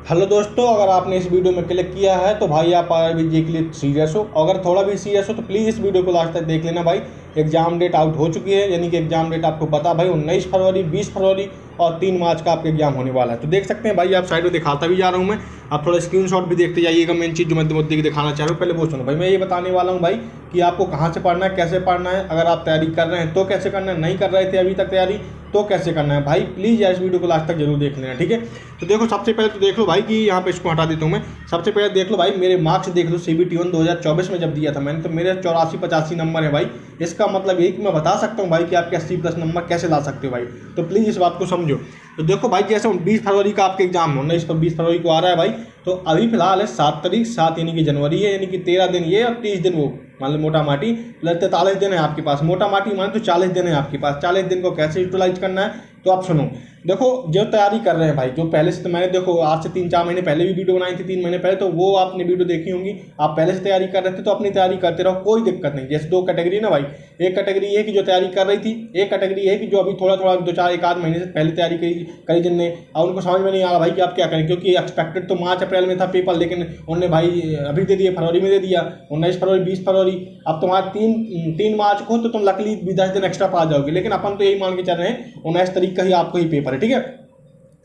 Hello दोस्तों, अगर आपने इस वीडियो में क्लिक किया है तो भाई आप आरबीजी के लिए सीरियस हो। अगर थोड़ा भी सीरियस हो तो प्लीज़ इस वीडियो को लास्ट तक देख लेना भाई। एग्जाम डेट आउट हो चुकी है, यानी कि एग्जाम डेट आपको पता भाई 19 फरवरी, 20 फरवरी और 3 मार्च का आपका एग्जाम होने वाला है। तो देख सकते हैं भाई, आप साइड में दिखाता भी जा रहा हूँ मैं, आप थोड़ा स्क्रीनशॉट भी देखते जाइएगा। मेन चीज़ जो मैं मुद्दे की दिखाना चाह रहा हूँ, पहले वो सुनो भाई। मैं ये बताने वाला हूँ भाई कि आपको कहाँ से पढ़ना है, कैसे पढ़ना है। अगर आप तैयारी कर रहे हैं तो कैसे करना है, नहीं कर रहे थे अभी तक तैयारी तो कैसे करना है भाई। प्लीज़ यार इस वीडियो को लास्ट तक जरूर देख लेना, ठीक है। तो देखो, सबसे पहले तो देख लो भाई कि यहाँ पे इसको हटा देता हूँ मैं। सबसे पहले देख लो भाई, मेरे मार्क्स देख लो। CBT 1 2024 में जब दिया था मैंने, तो मेरे 84-85 नंबर है भाई। इसका मतलब ये कि मैं बता सकता हूँ भाई कि आपके 80+ नंबर कैसे ला सकते हो भाई। तो प्लीज़ इस बात को समझो। तो देखो भाई, जैसे 20 फरवरी का आपका एग्जाम है, 19-20 फरवरी को आ रहा है भाई। तो अभी फिलहाल है 7 तारीख, 7 यानी कि जनवरी है, यानी कि 13 दिन ये और 30 दिन वो, मान लो मोटा माटी 43 दिन है आपके पास। मोटा माटी मान तो 40 दिन है आपके पास। 40 दिन को कैसे यूटिलाइज करना है तो आप सुनो। देखो, जो तैयारी कर रहे हैं भाई, जो पहले से, तो मैंने देखो आज से 3-4 महीने पहले भी वीडियो बनाई थी, 3 महीने पहले, तो वो आपने वीडियो देखी होंगी। आप पहले से तैयारी कर रहे थे तो अपनी तैयारी करते रहो, कोई दिक्कत नहीं। जैसे 2 कैटेगरी ना भाई, एक कैटेगरी ये कि जो तैयारी कर रही थी, एक कैटेगरी है कि जो अभी थोड़ा 2-4-1 आध महीने से पहले तैयारी करी जिनने, और उनको समझ में नहीं आ रहा भाई कि आप क्या करें, क्योंकि एक्सपेक्टेड तो मार्च अप्रैल में था पेपर, लेकिन उन्होंने भाई अभी दे दिया, फरवरी में दे दिया, 19 फरवरी, 20 फरवरी। अब तुम्हारा 3 मार्च को तो तुम लकली भी 10 दिन एक्स्ट्रा पा जाओगे, लेकिन अपन तो यही मान के चल रहे हैं 19 तारीख का ही आपको ही पेपर है, ठीक है।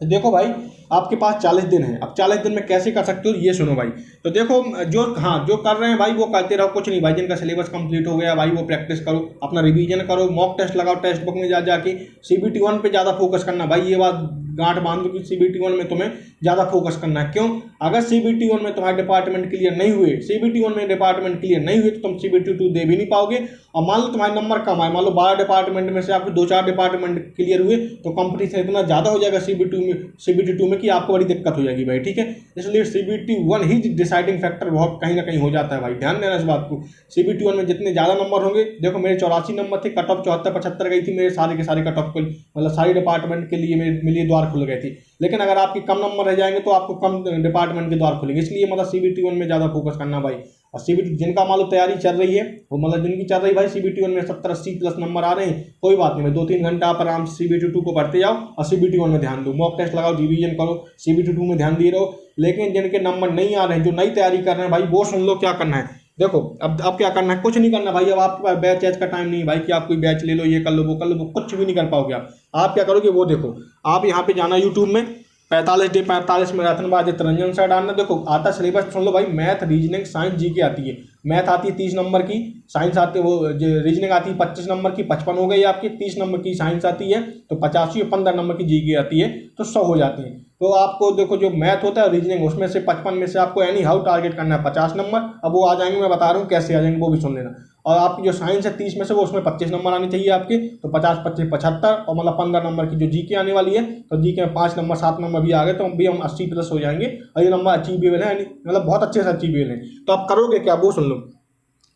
तो देखो भाई, आपके पास 40 दिन है। अब 40 दिन में कैसे कर सकते हो ये सुनो भाई। तो देखो, जो कर रहे हैं भाई वो करते रहो, कुछ नहीं भाई। जिनका सिलेबस कंप्लीट हो गया भाई वो प्रैक्टिस करो, अपना रिवीजन करो, मॉक टेस्ट लगाओ, टेक्स्ट बुक में जाके CBT 1 पे ज़्यादा फोकस करना भाई। ये बात गांठ बांध लो कि CBT 1 में तुम्हें ज़्यादा फोकस करना है। क्यों? अगर CBT 1 में तुम्हारे डिपार्टमेंट क्लियर नहीं हुए, CBT 1 में डिपार्टमेंट क्लियर नहीं हुए, तो तुम CBT 2 दे भी नहीं पाओगे। और मान लो तुम्हारे नंबर कम आए, मान लो 12 डिपार्टमेंट में से आपके 2-4 डिपार्टमेंट क्लियर हुए, तो कंपटीशन इतना ज़्यादा हो जाएगा CBT 2 में कि आपको बड़ी दिक्कत हो जाएगी भाई, ठीक है। इसलिए CBT 1 ही डिसाइडिंग फैक्टर बहुत कहीं ना कहीं हो जाता है भाई, ध्यान देना इस बात को। CBT 1 में जितने ज़्यादा नंबर होंगे, देखो मेरे 84 नंबर थे, कट ऑफ 74-75 गई थी मेरे सारे के सारे कट ऑफ को, मतलब सारे डिपार्टमेंट के लिए मेरे लिए द्वार खुल गए थे। लेकिन अगर आपके कम नंबर रह जाएंगे तो आपको कम डिपार्टमेंट के द्वार खुलेंगे। इसलिए मतलब CBT 1 में ज़्यादा फोकस करना भाई। और CBT जिनका मान लो तैयारी चल रही है, वो मतलब जिनकी चल रही भाई CBT 1 में 70-80+ नंबर आ रहे हैं, कोई बात नहीं भाई, 2-3 घंटा आप आराम से CBT 2 को पढ़ते जाओ और CBT 1 में ध्यान दो, मॉक टेस्ट लगाओ, रिवीजन करो, CBT 2 में ध्यान दिए रहो। लेकिन जिनके नंबर नहीं आ रहे हैं, जो नई तैयारी कर रहे हैं भाई, वो सुन लो क्या करना है। देखो, अब क्या करना है, कुछ नहीं करना भाई। अब आपके पास बैच का टाइम नहीं है भाई कि आप कोई बैच ले लो, ये कर लो, वो कर लो, वो कुछ भी नहीं कर पाओगे आप क्या करोगे वो देखो। आप यहाँ पे जाना यूट्यूब में, 45 डे 45 मैराथन बाद रंजन सर डालना। देखो आता सिलेबस सुन लो भाई, मैथ, रीजनिंग, साइंस, जीके आती है। मैथ आती है 30 नंबर की, साइंस आती है, वो रीजनिंग आती है 25 नंबर की, 55 हो गई आपकी। 30 नंबर की साइंस आती है तो 85, और 15 नंबर की जीके आती है तो 100 हो जाती है। तो आपको देखो, जो मैथ होता है रीजनिंग, उसमें से 55 में से आपको एनी हाउ टारगेट करना है 50 नंबर। अब वो आ जाएंगे, मैं बता रहा हूँ कैसे आ जाएंगे, वो भी सुन लेना। और आपकी जो साइंस है 30 में से, वो उसमें 25 नंबर आने चाहिए आपके, तो 50-25 75, और मतलब 15 नंबर की जो जीके आने वाली है, तो जीके में 5 नंबर 7 नंबर भी आ गए, तो भी हम 80+ हो जाएंगे। और ये नंबर अचीवेबल है, मतलब बहुत अच्छे से अचीवेबल है। तो आप करोगे क्या वो सुन लो।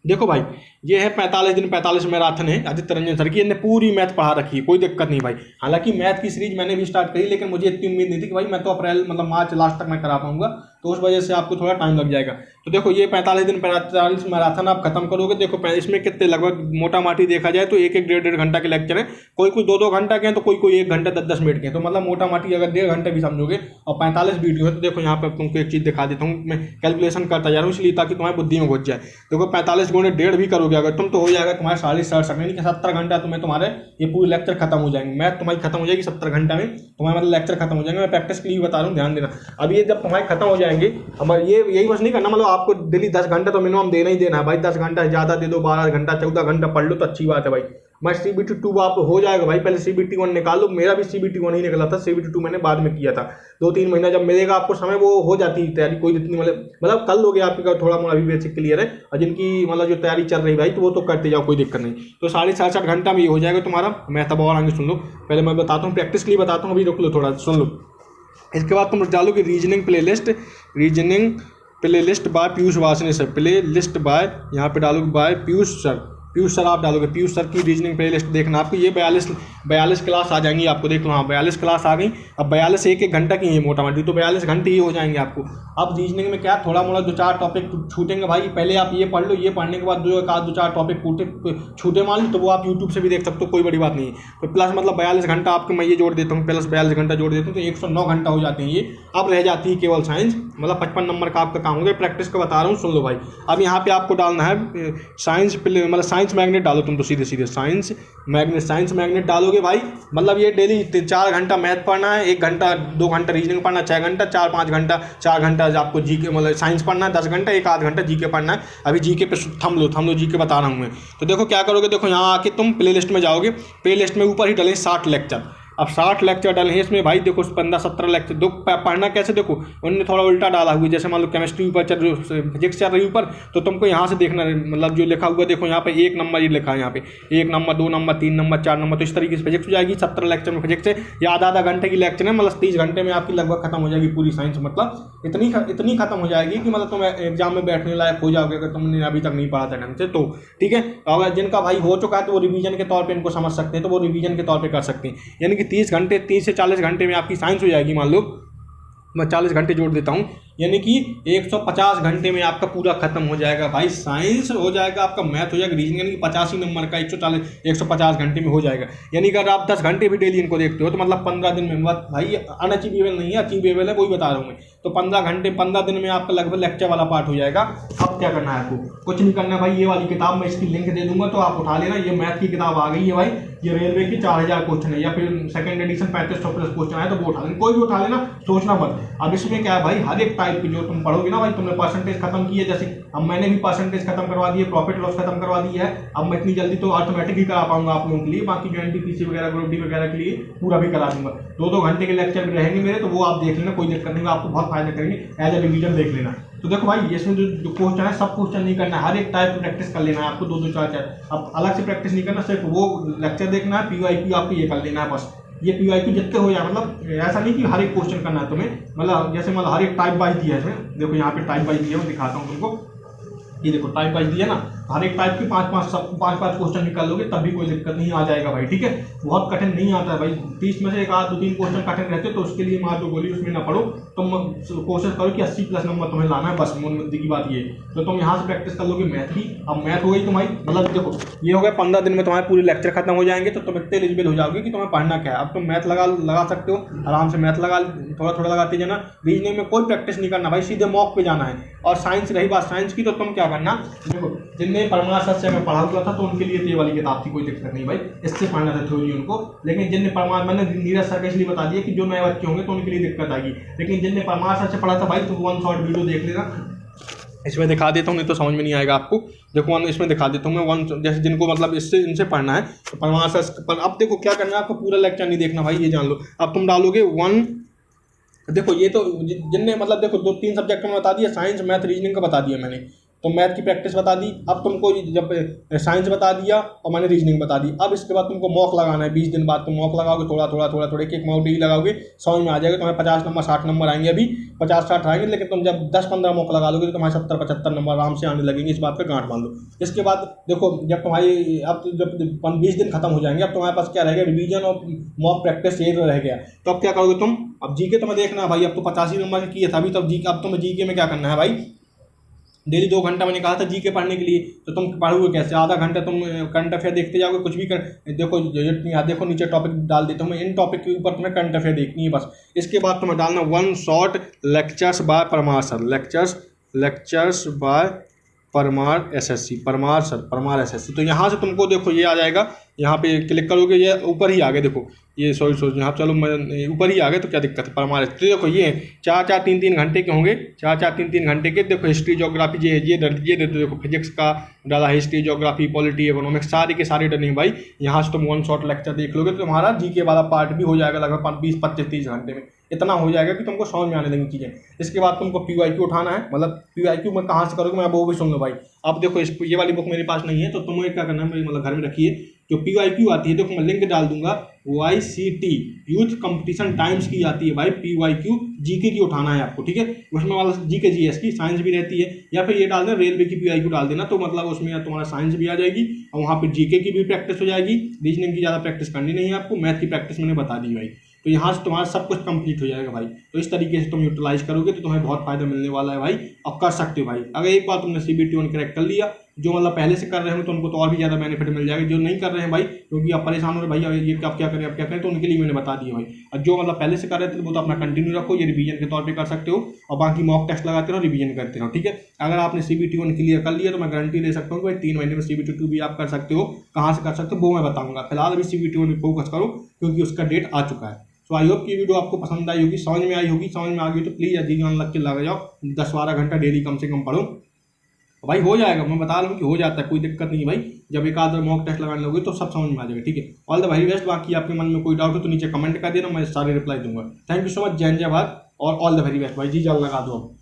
देखो भाई, ये है 45 दिन 45 मैराथन है आदित्य रंजन सर की, इन्होंने पूरी मैथ पढ़ा रखी है, कोई दिक्कत नहीं भाई। हालांकि मैथ की सीरीज मैंने भी स्टार्ट करी, लेकिन मुझे इतनी उम्मीद नहीं थी कि भाई मैं तो अप्रैल मतलब मार्च लास्ट तक मैं करा पाऊंगा, तो उस वजह से आपको थोड़ा टाइम लग जाएगा। तो देखो, ये 45 दिन 45 मैराथन आप खत्म करोगे। देखो इसमें कितने, लगभग मोटा माटी देखा जाए तो 1-1 1.5 घंटा के लेक्चर है। कोई 2-2 घंटा के हैं, तो कोई 1 घंटा 10-10 मिनट के हैं। तो मतलब मोटा माटी अगर 1.5 घंटे भी समझोगे और 45 वीडियो है, तो देखो यहाँ पे तुमको एक चीज़ दिखा देता हूँ, मैं कैलकुलेशन करता जा रहा हूँ इसलिए ताकि तुम्हारी बुद्धि में घुस जाए। देखो 45 गुणे 1.5 भी करोगे अगर तुम, तो हो जाएगा तुम्हारे 67 यानी कि 70 घंटा तुम्हें तुम्हारे ये पूरे लेक्चर खत्म हो जाएंगे। मैथ तुम्हारी खत्म हो जाएगी 70 घंटा में, तुम्हारा मतलब लेक्चर खत्म हो जाएंगे। मैं प्रैक्टिस के लिए बता रहा हूँ, ध्यान देना। अब ये जब तुम्हारे खत्म हो जाएंगे, हमारे ये यही बस नहीं करना, मतलब आपको डेली 10 घंटा तो मिनिमम देना ही देना है भाई। 10 घंटा ज़्यादा दे दो, 12 घंटा 14 घंटा पढ़ लो तो अच्छी बात है भाई। मैं CBT 2 आप हो जाएगा भाई, पहले CBT 1 निकाल लो। मेरा भी CBT 1 ही निकला था, CBT 2 मैंने बाद में किया था। 2-3 महीना जब मिलेगा आपको समय, वो हो जाती है तैयारी, कोई इतनी मतलब कल लोगे आपका थोड़ा मोड़ा अभी बेसिक क्लियर है। और जिनकी मतलब जो तैयारी चल रही भाई, तो वो तो करते जाओ, कोई दिक्कत नहीं। तो 67.5 घंटा में ये हो जाएगा तुम्हारा। मैं तब और आगे सुन लो, पहले मैं बताता हूँ, प्रैक्टिस के लिए बताता हूँ, अभी रुक लो थोड़ा सुन लो। इसके बाद तुम डालोगे reasoning playlist by Piyush Vasne sir, playlist by, यहाँ पे डालोगे by Piyush sir, Piyush sir आप डालोगे, पीयूष सर की रीजनिंग प्ले लिस्ट देखना आपको, ये 42 क्लास आ जाएंगी आपको, देख लो हाँ 42 क्लास आ गई। अब 42 एक घंटा की है मोटा मोटी, तो 42 घंटे ही हो जाएंगे आपको। अब रीजनिंग में क्या थोड़ा मोड़ा 2-4 टॉपिक छूटेंगे भाई, पहले आप ये पढ़ लो, ये पढ़ने के बाद 2-4 टॉपिक छूटे मान लो तो वो आप यूट्यूब से भी देख सकते हो, कोई बड़ी बात नहीं है। तो प्लस मतलब 42 घंटा आपके मैं ये जोड़ देता हूँ, प्लस 42 घंटा जोड़ देता हूँ तो 109 घंटा हो जाते हैं ये। अब रह जाती है केवल साइंस, मतलब 55 नंबर का आपका काम हो गया। प्रैक्टिस का बता रहा हूँ, सुन लो भाई। अब यहाँ पे आपको डालना है साइंस, मतलब साइंस मैग्नेट डालो तुम तो सीधे साइंस मैग्नेट डालोगे भाई। मतलब ये डेली 4 घंटा मैथ पढ़ना है, 1 घंटा 2 घंटा रीजनिंग पढ़ना, 6 घंटा, 4-5 घंटा 4 घंटा आपको जीके मतलब साइंस पढ़ना है, 10 घंटा, 1-8 घंटा जीके पढ़ना है। अभी जीके पे थम लो जीके बता रहा हूँ मैं। तो देखो क्या करोगे, देखो यहाँ आके तुम प्ले लिस्ट में जाओगे, प्ले लिस्ट में ऊपर ही डले 60 लेक्चर। अब 60 लेक्चर डाले हैं इसमें भाई, देखो 15-17 लेक्चर। दो पढ़ना कैसे, देखो उन्होंने थोड़ा उल्टा डाला हुआ है, जैसे मान लो केमिस्ट्री ऊपर चल रही, फिजिक्स चल रही ऊपर, तो तुमको यहाँ से देखना मतलब जो लिखा हुआ देखो यहाँ पे 1 नंबर ये लिखा है, यहाँ पे 1 नंबर 2 नंबर 3 नंबर 4 नंबर, तो इस तरीके से फिजिक्स हो जाएगी। 17 लेक्चर में फिजिक्स है, या आधा घंटे की लेक्चर है, मतलब 30 घंटे में आपकी लगभग खत्म हो जाएगी पूरी साइंस। मतलब इतनी खत्म हो जाएगी कि मतलब तुम एग्जाम में बैठने लायक हो जाओगे अगर तुमने अभी तक नहीं पढ़ा था ढंग से तो। ठीक है, अगर जिनका भाई हो चुका है तो वो रिवीजन के तौर पे इनको समझ सकते हैं, तो वो रिवीजन के तौर पे कर सकते हैं। यानी कि 30 से 40 घंटे में आपकी साइंस हो जाएगी। मान लो मैं 40 घंटे जोड़ देता हूँ, यानी कि 150 घंटे में आपका पूरा खत्म हो जाएगा भाई। साइंस हो जाएगा आपका, मैथ हो जाएगा, रीजनिंग यानी कि 85 नंबर का 150 घंटे में हो जाएगा। यानी कि अगर आप 10 घंटे भी डेली इनको देखते हो तो मतलब 15 दिन में, भाई अनअचीवेबल नहीं है, अचीवेबल है, वही बता रहा हूँ मैं। तो 15 दिन में आपका लगभग लेक्चर वाला पार्ट हो जाएगा। अब क्या करना है आपको, कुछ नहीं करना है भाई। ये वाली किताब मैं इसकी लिंक दे दूंगा तो आप उठा लेना। ये मैथ की किताब आ गई है भाई, ये रेलवे की 4000 क्वेश्चन है, या फिर सेकंड एडिशन 3500 प्लस क्वेश्चन है, तो वो उठा लेना, कोई भी उठा लेना, सोचना मत। अब इसमें क्या है भाई, हर एक टाइप की जो तुम पढ़ोगे ना भाई, तुमने परसेंटेज खत्म की है, जैसे अब मैंने भी परसेंटेज खत्म करवा दी है, प्रॉफिट लॉस खत्म करवा दी है। अब मैं इतनी जल्दी तो ऑटोमेटिक ही करा पाऊंगा आप लोगों के लिए, बाकी जो एनटीपीसी वगैरह ग्रुप डी वगैरह के लिए पूरा भी करा दूंगा। 2-2 घंटे के लेक्चर भी रहेंगे मेरे, तो वो आप देख लेना, कोई दिक्कत नहीं, आपको बहुत फायदा करेंगे, एज ए रिवीजन देख लेना। तो देखो भाई, इसमें जो क्वेश्चन है सब क्वेश्चन नहीं करना है, हर एक टाइप की प्रैक्टिस कर लेना है आपको, 2-2 4-4। अब अलग से प्रैक्टिस नहीं करना, सिर्फ वो लेक्चर देखना है, पीवाईक्यू आपको ये कर लेना है बस। ये पीवाईक्यू जितने हो जाए, मतलब ऐसा नहीं कि हर एक क्वेश्चन करना है तुम्हें, मतलब जैसे मतलब हर एक टाइप वाइज दिया है इसमें। देखो यहाँ पे टाइप वाइज दिया है, मैं दिखाता हूँ तुमको, ये देखो टाइप वाइज दिया ना, हर एक टाइप के 5-5 क्वेश्चन निकाल लोगे तब भी कोई दिक्कत नहीं, आ जाएगा भाई। ठीक है, बहुत कठिन नहीं आता है भाई, 30 में से 1-2-3 क्वेश्चन कठिन रहते, तो उसके लिए मार दो गोली, उसमें ना पढ़ो। तुम कोशिश करो कि 80 प्लस नंबर तुम्हें लाना है, बस मुद्दे की बात ये। तो तुम यहाँ से प्रैक्टिस कर लोगे मैथ की। अब मैथ हो गई तुम्हारी, मतलब देखो ये हो गया 15 दिन में तुम्हारे पूरे लेक्चर खत्म हो जाएंगे, तो तुम इतने एलिजिबल हो जाओगे कि तुम्हें पढ़ना क्या है। अब तुम मैथ लगा सकते हो आराम से, मैथ लगा थोड़ा लगाते जाना। रीजनिंग में कोई प्रैक्टिस नहीं करना भाई, सीधे मॉक पे जाना है। और साइंस, रही बात साइंस की, तो तुम क्या करना, देखो जिनने परमार सर से मैं पढ़ा हुआ था तो उनके लिए तो ये वाली किताब थी, कोई दिक्कत नहीं भाई, इससे पढ़ना था थ्योरी उनको। लेकिन जिनने परमार, मैंने नीरज सर का इसलिए बता दिया कि जो नए बच्चे होंगे तो उनके लिए दिक्कत आएगी। लेकिन जिनने परमार सर से पढ़ा था भाई, तो 1 शॉर्ट वीडियो देख लेना, इसमें दिखा देता हूँ, नहीं तो समझ में नहीं आएगा आपको। देखो इसमें दिखा देता हूँ मैं 1, जैसे जिनको मतलब इनसे पढ़ना है तो परमार सर पर। अब देखो क्या करना है आपको, पूरा लेक्चर नहीं देखना भाई, ये जान लो। अब तुम डालोगे 1, देखो ये तो जिनने मतलब देखो 2-3 सब्जेक्ट में बता दिया, साइंस मैथ रीजनिंग का बता दिया मैंने, तो मैथ की प्रैक्टिस बता दी। अब तुमको जब साइंस बता दिया और मैंने रीजनिंग बता दी, अब इसके बाद तुमको मॉक लगाना है। 20 दिन बाद तुम मॉक लगाओगे, थोड़ा एक मॉक डेली लगाओगे, समझ में आ जाएगा। तुम्हें 50 नंबर 60 नंबर आएंगे, अभी 50-60 आएंगे, लेकिन तुम जब 10-15 मॉक लगा लोगे तो तुम्हारे 70-75 नंबर आराम से आने लगेंगे, इस बात पर गांठ बांध लो। इसके बाद देखो जब तुम्हारी अब जब 20 दिन खत्म हो जाएंगे, अब तुम्हारे पास क्या रहेगा, रिवीजन और मॉक प्रैक्टिस, ये रह गया। तो अब क्या करोगे तुम, अब जीके तुम्हें देखना है भाई, अब तो 85 नंबर की किया था अभी, तो अब तुम्हें जीके में क्या करना है भाई, डेली 2 घंटा मैंने कहा था जीके पढ़ने के लिए। तो तुम पढ़ोगे कैसे, आधा घंटा तुम करंट अफेयर देखते जाओगे, कुछ भी कर देखो, देखो नीचे टॉपिक डाल देता हूँ मैं, इन टॉपिक के ऊपर तुम्हें करंट अफेयर देखनी है बस। इसके बाद तुम्हें डालना 1 short lectures bye Parmar sir, lectures bye Parmar SSC, Parmar SSC. तो यहाँ से तुमको देखो ये आ जाएगा, यहाँ पे क्लिक करोगे, ये ऊपर ही आ गए, देखो ये सॉरी यहाँ चलो मैं ऊपर ही आ गए, तो क्या दिक्कत है, परमार। तो देखो ये 4-4 3-3 घंटे के होंगे, 4-4 3-3 घंटे के। देखो हिस्ट्री ज्योग्राफी ये देखो फिजिक्स का डाला, हिस्ट्री ज्योग्राफी पॉलिटी इकोनॉमिक्स सारे के सारे डरने भाई। यहाँ से तुम 1 शॉर्ट लेक्चर देख लोगे तो तुम्हारा जीके वाला पार्ट भी हो जाएगा लगभग 20-25-30 घंटे में। इतना हो जाएगा कि तुमको समझ में आने लगेंगी चीज़ें। इसके बाद तुमको पीवाईक्यू उठाना है, मतलब पीवाईक्यू में कहाँ से करोगे मैं वो भी सुन लो भाई। अब देखो ये वाली बुक मेरे पास नहीं है, तो तुम्हें क्या करना है, मतलब घर में रखिए, जो पीवाईक्यू आती है देखो मैं लिंक डाल दूंगा, YCT यूथ कंपटीशन टाइम्स की आती है भाई, PYQ जीके की उठाना है आपको, ठीक है। उसमें वाला जीके GS की साइंस भी रहती है, या फिर ये डाल देना रेलवे की PIQ डाल देना, तो मतलब उसमें तुम्हारा साइंस भी आ जाएगी और वहाँ पे जीके की भी प्रैक्टिस हो जाएगी। रीजनिंग की ज़्यादा प्रैक्टिस करनी नहीं है आपको, मैथ की प्रैक्टिस मैंने बता दी भाई। तो यहाँ से तुम्हारा सब कुछ कंप्लीट हो जाएगा भाई। तो इस तरीके से तुम यूटिलाइज करोगे तो तुम्हें बहुत फायदा मिलने वाला है भाई, और कर सकते हो भाई। अगर एक बार तुमने CBT 1 क्रैक कर लिया, जो मतलब पहले से कर रहे हो तो उनको तो और भी ज़्यादा बेनिफिट मिल जाएगा। जो नहीं कर रहे हैं भाई, क्योंकि आप परेशान हो रहे भाई ये आप क्या करें, आप क्या करें, तो उनके लिए मैंने बता दिया भाई। और जो मतलब पहले से कर रहे थे वो तो अपना कंटिन्यू रखो, ये रिवीजन के तौर पे कर सकते हो, और बाकी मॉक टेस्ट लगाते रहो, रिवीजन करते रहो, ठीक है। अगर आपने CBT 1 क्लियर कर लिया तो मैं गारंटी दे सकता हूँ कि भाई 3 महीने में CBT 2 भी आप कर सकते हो। कहाँ से कर सकते हो वो मैं बताऊँगा, फिलहाल अभी CBT 1 फोकस करो क्योंकि उसका डेट आ चुका है। तो आई होप की वीडियो आपको पसंद आई होगी, समझ में आई होगी। समझ में आ गई तो प्लीज़ जीवन लग के लगा जाओ, 10-12 घंटा डेली कम से कम पढ़ो भाई, हो जाएगा। मैं बता रहा हूँ कि हो जाता है, कोई दिक्कत नहीं भाई। जब एक आध मॉक टेस्ट लगाने लोगे तो सब समझ में आ जाएगा, ठीक है। All the very best. बाकी आपके मन में कोई डाउट हो तो नीचे कमेंट कर देना, मैं सारे रिप्लाई दूंगा। Thank you so much. जय हिंद, जय भारत, और ऑल द वेरी बेस्ट भाई। जी जान लगा दो अब।